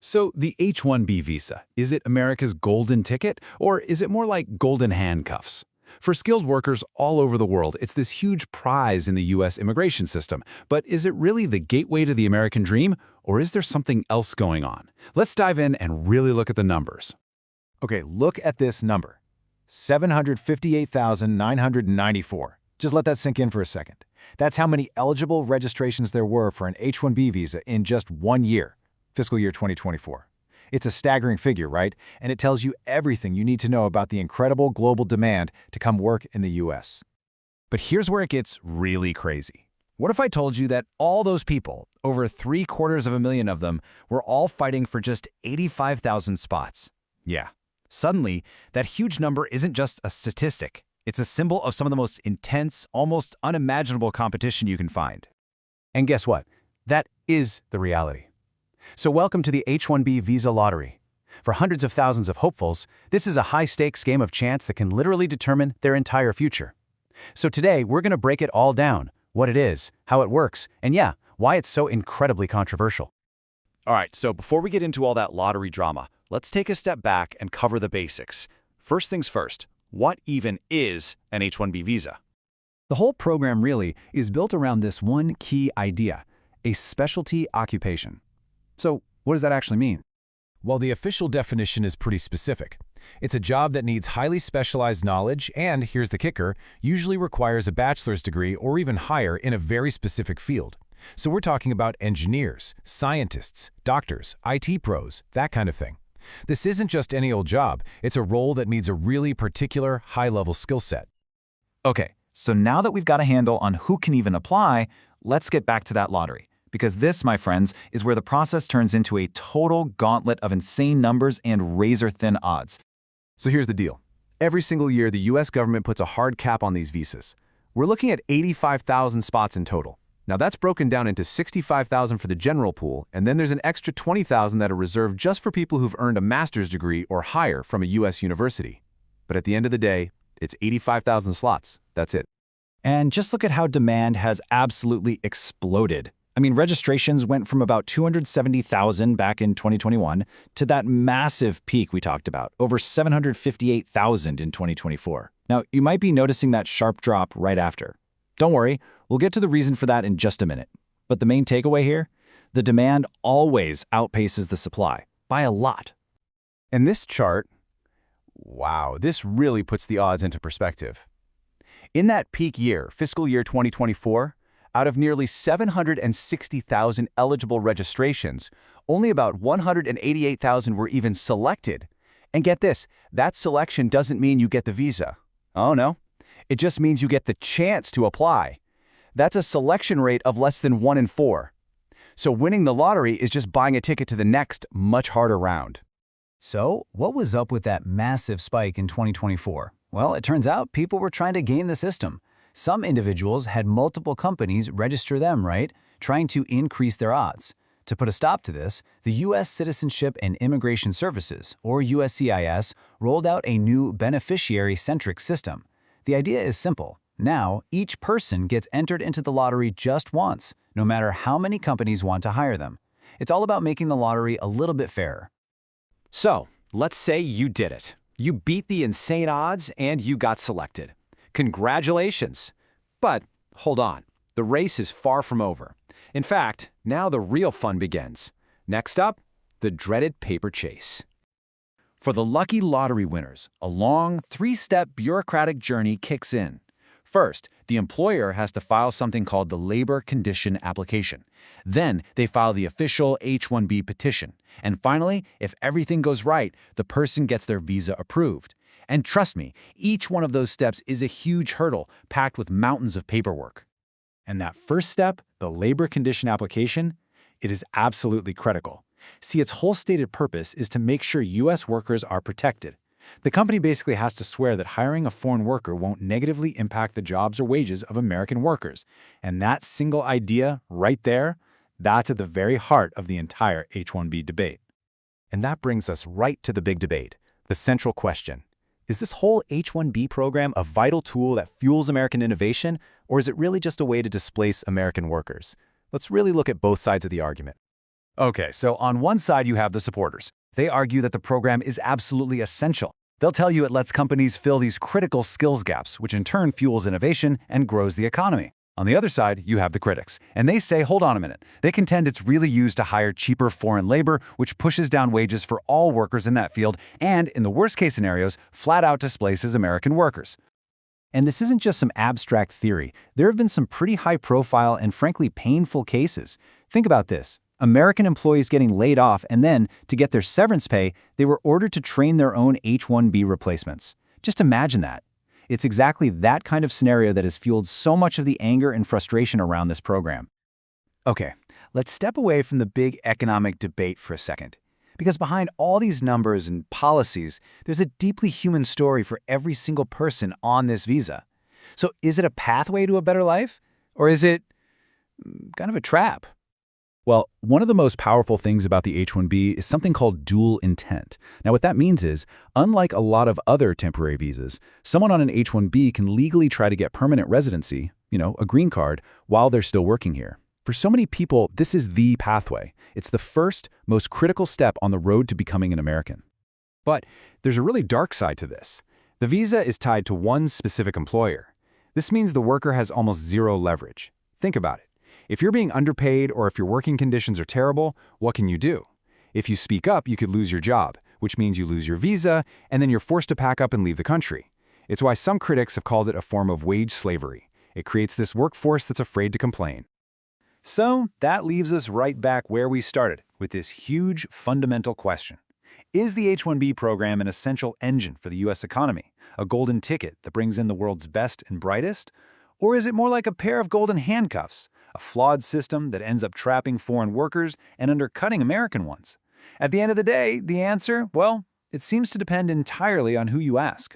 So the H-1B visa, is it America's golden ticket, or is it more like golden handcuffs? For skilled workers all over the world, it's this huge prize in the U.S. immigration system. But is it really the gateway to the American dream, or is there something else going on? Let's dive in and really look at the numbers. Okay, look at this number. 758,994. Just let that sink in for a second. That's how many eligible registrations there were for an H-1B visa in just 1 year, fiscal year 2024. It's a staggering figure, right? And it tells you everything you need to know about the incredible global demand to come work in the U.S. But here's where it gets really crazy. What if I told you that all those people, over 750,000 of them, were all fighting for just 85,000 spots? Yeah. Suddenly, that huge number isn't just a statistic. It's a symbol of some of the most intense, almost unimaginable competition you can find. And guess what? That is the reality. So welcome to the H-1B visa lottery. For hundreds of thousands of hopefuls, this is a high-stakes game of chance that can literally determine their entire future. So today, we're going to break it all down, what it is, how it works, and yeah, why it's so incredibly controversial. All right, so before we get into all that lottery drama, let's take a step back and cover the basics. First things first, what even is an H-1B visa? The whole program really is built around this one key idea, a specialty occupation. So what does that actually mean? Well, the official definition is pretty specific. It's a job that needs highly specialized knowledge and, here's the kicker, usually requires a bachelor's degree or even higher in a very specific field. So we're talking about engineers, scientists, doctors, IT pros, that kind of thing. This isn't just any old job, it's a role that needs a really particular high-level skill set. Okay, so now that we've got a handle on who can even apply, let's get back to that lottery. Because this, my friends, is where the process turns into a total gauntlet of insane numbers and razor-thin odds. So here's the deal. Every single year, the U.S. government puts a hard cap on these visas. We're looking at 85,000 spots in total. Now that's broken down into 65,000 for the general pool, and then there's an extra 20,000 that are reserved just for people who've earned a master's degree or higher from a U.S. university. But at the end of the day, it's 85,000 slots. That's it. And just look at how demand has absolutely exploded. I mean, registrations went from about 270,000 back in 2021 to that massive peak we talked about, over 758,000 in 2024. Now, you might be noticing that sharp drop right after. Don't worry, we'll get to the reason for that in just a minute. But the main takeaway here? The demand always outpaces the supply, by a lot. And this chart, wow, this really puts the odds into perspective. In that peak year, fiscal year 2024, out of nearly 760,000 eligible registrations, only about 188,000 were even selected. And get this, that selection doesn't mean you get the visa. Oh no, it just means you get the chance to apply. That's a selection rate of less than 1 in 4. So winning the lottery is just buying a ticket to the next, much harder round. So, what was up with that massive spike in 2024? Well, it turns out people were trying to game the system. Some individuals had multiple companies register them, right? Trying to increase their odds. To put a stop to this, the U.S. Citizenship and Immigration Services, or USCIS, rolled out a new beneficiary-centric system. The idea is simple. Now, each person gets entered into the lottery just once, no matter how many companies want to hire them. It's all about making the lottery a little bit fairer. So, let's say you did it. You beat the insane odds and you got selected. Congratulations. But hold on, the race is far from over. In fact, now the real fun begins. Next up, the dreaded paper chase. For the lucky lottery winners, a long, 3-step bureaucratic journey kicks in. First, the employer has to file something called the labor condition application. Then, they file the official H-1B petition. And finally, if everything goes right, the person gets their visa approved. And trust me, each one of those steps is a huge hurdle packed with mountains of paperwork. And that first step, the labor condition application, it is absolutely critical. See, its whole stated purpose is to make sure U.S. workers are protected. The company basically has to swear that hiring a foreign worker won't negatively impact the jobs or wages of American workers. And that single idea right there, that's at the very heart of the entire H-1B debate. And that brings us right to the big debate, the central question. Is this whole H-1B program a vital tool that fuels American innovation, or is it really just a way to displace American workers? Let's really look at both sides of the argument. Okay, so on one side you have the supporters. They argue that the program is absolutely essential. They'll tell you it lets companies fill these critical skills gaps, which in turn fuels innovation and grows the economy. On the other side, you have the critics, and they say, hold on a minute. They contend it's really used to hire cheaper foreign labor, which pushes down wages for all workers in that field, and in the worst-case scenarios, flat out displaces American workers. And this isn't just some abstract theory. There have been some pretty high-profile and frankly painful cases. Think about this. American employees getting laid off, and then, to get their severance pay, they were ordered to train their own H-1B replacements. Just imagine that. It's exactly that kind of scenario that has fueled so much of the anger and frustration around this program. Okay, let's step away from the big economic debate for a second. Because behind all these numbers and policies, there's a deeply human story for every single person on this visa. So is it a pathway to a better life? Or is it kind of a trap? Well, one of the most powerful things about the H-1B is something called dual intent. Now, what that means is, unlike a lot of other temporary visas, someone on an H-1B can legally try to get permanent residency, a green card, while they're still working here. For so many people, this is the pathway. It's the first, most critical step on the road to becoming an American. But there's a really dark side to this. The visa is tied to one specific employer. This means the worker has almost zero leverage. Think about it. If you're being underpaid or if your working conditions are terrible, what can you do? If you speak up, you could lose your job, which means you lose your visa, and then you're forced to pack up and leave the country. It's why some critics have called it a form of wage slavery. It creates this workforce that's afraid to complain. So that leaves us right back where we started, with this huge fundamental question. Is the H-1B program an essential engine for the U.S. economy, a golden ticket that brings in the world's best and brightest? Or is it more like a pair of golden handcuffs, a flawed system that ends up trapping foreign workers and undercutting American ones? At the end of the day, the answer, well, it seems to depend entirely on who you ask.